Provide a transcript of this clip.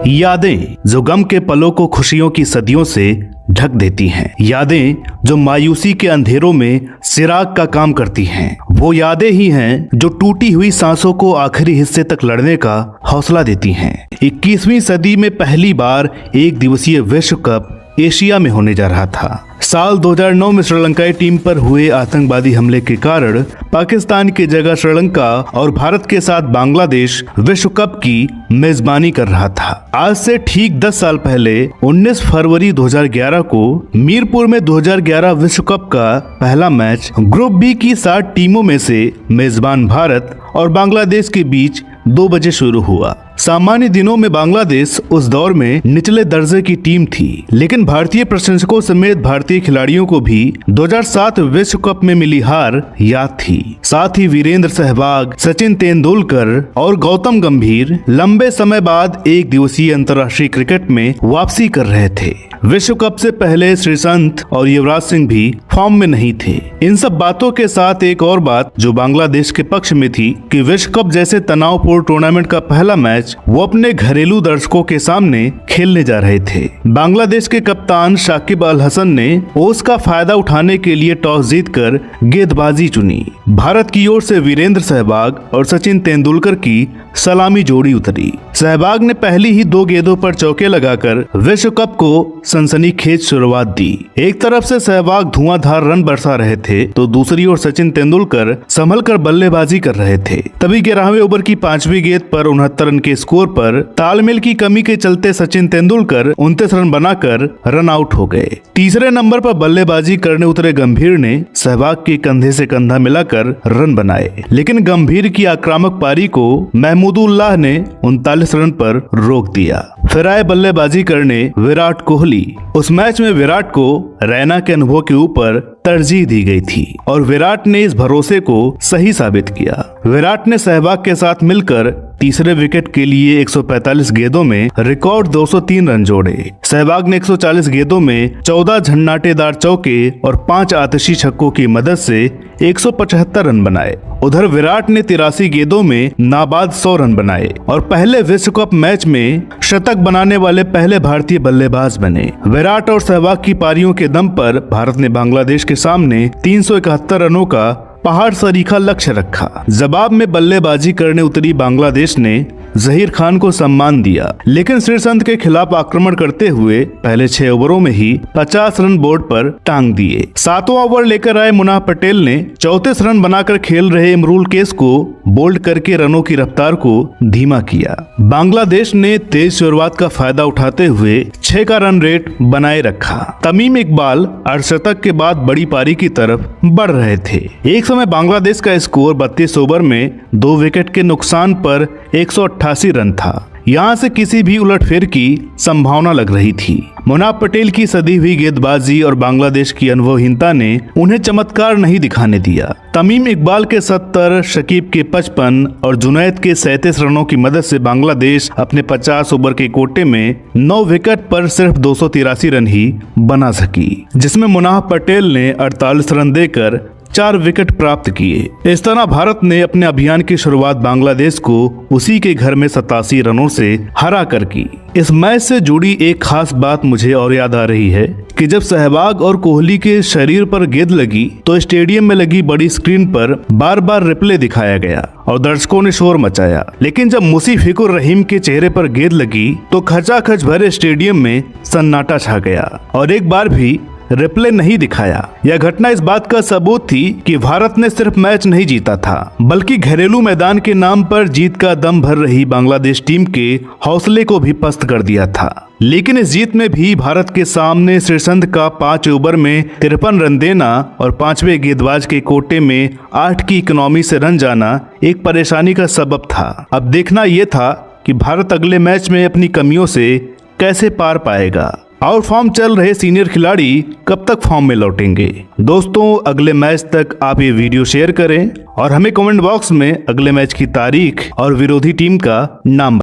यादें जो गम के पलों को खुशियों की सदियों से ढक देती हैं। यादें जो मायूसी के अंधेरों में चिराग का काम करती हैं। वो यादें ही हैं जो टूटी हुई सांसों को आखिरी हिस्से तक लड़ने का हौसला देती हैं। 21वीं सदी में पहली बार एक दिवसीय विश्व कप एशिया में होने जा रहा था। साल 2009 में श्रीलंकाई टीम पर हुए आतंकवादी हमले के कारण पाकिस्तान की जगह श्रीलंका और भारत के साथ बांग्लादेश विश्व कप की मेजबानी कर रहा था। आज से ठीक 10 साल पहले 19 फरवरी 2011 को मीरपुर में 2011 विश्व कप का पहला मैच ग्रुप बी की 7 टीमों में से मेजबान भारत और बांग्लादेश के बीच 2 बजे शुरू हुआ। सामान्य दिनों में बांग्लादेश उस दौर में निचले दर्जे की टीम थी, लेकिन भारतीय प्रशंसकों समेत भारतीय खिलाड़ियों को भी 2007 विश्व कप में मिली हार याद थी। साथ ही वीरेंद्र सहवाग, सचिन तेंदुलकर और गौतम गंभीर लंबे समय बाद एक दिवसीय अंतर्राष्ट्रीय क्रिकेट में वापसी कर रहे थे। विश्व कप से पहले श्रीसंत और युवराज सिंह भी फॉर्म में नहीं थे। इन सब बातों के साथ एक और बात जो बांग्लादेश के पक्ष में थी कि विश्व कप जैसे तनावपूर्ण टूर्नामेंट का पहला मैच वो अपने घरेलू दर्शकों के सामने खेलने जा रहे थे। बांग्लादेश के कप्तान शाकिब अल हसन ने ओस का फायदा उठाने के लिए टॉस जीतकर गेंदबाजी चुनी। भारत की ओर से वीरेंद्र सहवाग और सचिन तेंदुलकर की सलामी जोड़ी उतरी। सहवाग ने पहली ही 2 गेंदों पर चौके लगाकर विश्व कप को सनसनीखेज शुरुआत दी। एक तरफ से सहवाग धुआंधार रन बरसा रहे थे तो दूसरी ओर सचिन तेंदुलकर संभलकर बल्लेबाजी कर रहे थे। तभी 11वें ओवर की 5वीं गेंद पर 69 रन के स्कोर पर तालमेल की कमी के चलते सचिन तेंदुलकर 29 रन बनाकर रन आउट हो गए। तीसरे नंबर पर बल्लेबाजी करने उतरे गंभीर ने सहवाग के कंधे से कंधा मिलाकर रन बनाए, लेकिन गंभीर की आक्रामक पारी को महमूदुल्लाह ने 39 रन पर रोक दिया। फिर आए बल्लेबाजी करने विराट कोहली। उस मैच में विराट को रैना के अनुभव के ऊपर तरजीह दी गई थी और विराट ने इस भरोसे को सही साबित किया। विराट ने सहवाग के साथ मिलकर तीसरे विकेट के लिए 145 गेंदों में रिकॉर्ड 203 रन जोड़े। सहवाग ने 140 गेंदों में 14 झन्नाटेदार चौके और 5 आतिशी छक्कों की मदद से 175 रन बनाए। उधर विराट ने 83 गेंदों में नाबाद 100 रन बनाए और पहले विश्व कप मैच में शतक बनाने वाले पहले भारतीय बल्लेबाज बने। विराट और सहवाग की पारियों के दम पर भारत ने बांग्लादेश के सामने 371 रनों का पहाड़ सरीखा लक्ष्य रखा। जवाब में बल्लेबाजी करने उतरी बांग्लादेश ने जहीर खान को सम्मान दिया, लेकिन श्रीसंत के खिलाफ आक्रमण करते हुए पहले 6 ओवरों में ही 50 रन बोर्ड पर टांग दिए। 7वां ओवर लेकर आए मुनाह पटेल ने 34 रन बनाकर खेल रहे इमरुल केस को बोल्ड करके रनों की रफ्तार को धीमा किया। बांग्लादेश ने तेज शुरुआत का फायदा उठाते हुए 6 का रन रेट बनाए रखा। तमीम इकबाल अर्धशतक के बाद बड़ी पारी की तरफ बढ़ रहे थे। एक समय बांग्लादेश का स्कोर 32 ओवर में 2 विकेट के नुकसान पर 188 रन था। यहाँ से किसी भी उलटफेर की संभावना लग रही थी। मुनाह पटेल की सदी हुई गेंदबाजी और बांग्लादेश की अनुभवहीनता ने उन्हें चमत्कार नहीं दिखाने दिया। तमीम इकबाल के 70, शकीब के 55 और जुनैद के 37 रनों की मदद से बांग्लादेश अपने 50 ओवर के कोटे में 9 विकेट पर सिर्फ 283 रन ही बना सकी, जिसमें मुनाह पटेल ने 48 रन देकर 4 विकेट प्राप्त किए। इस तरह भारत ने अपने अभियान की शुरुआत बांग्लादेश को उसी के घर में 87 रनों से हरा कर की। इस मैच से जुड़ी एक खास बात मुझे और याद आ रही है कि जब सहवाग और कोहली के शरीर पर गेंद लगी तो स्टेडियम में लगी बड़ी स्क्रीन पर बार बार रिप्ले दिखाया गया और दर्शकों ने शोर मचाया, लेकिन जब मुशीफिकुर रहीम के चेहरे पर गेंद लगी तो खचाखच भरे स्टेडियम में सन्नाटा छा गया और एक बार भी रिप्ले नहीं दिखाया। यह घटना इस बात का सबूत थी कि भारत ने सिर्फ मैच नहीं जीता था, बल्कि घरेलू मैदान के नाम पर जीत का दम भर रही बांग्लादेश टीम के हौसले को भी पस्त कर दिया था। लेकिन इस जीत में भी भारत के सामने श्रीसंत का 5 ओवर में 53 रन देना और 5वें गेंदबाज के कोटे में 8 की इकोनॉमी से रन जाना एक परेशानी का सबब था। अब देखना यह था कि भारत अगले मैच में अपनी कमियों से कैसे पार पाएगा। आउट फॉर्म चल रहे सीनियर खिलाड़ी कब तक फॉर्म में लौटेंगे। दोस्तों, अगले मैच तक आप ये वीडियो शेयर करें और हमें कमेंट बॉक्स में अगले मैच की तारीख और विरोधी टीम का नाम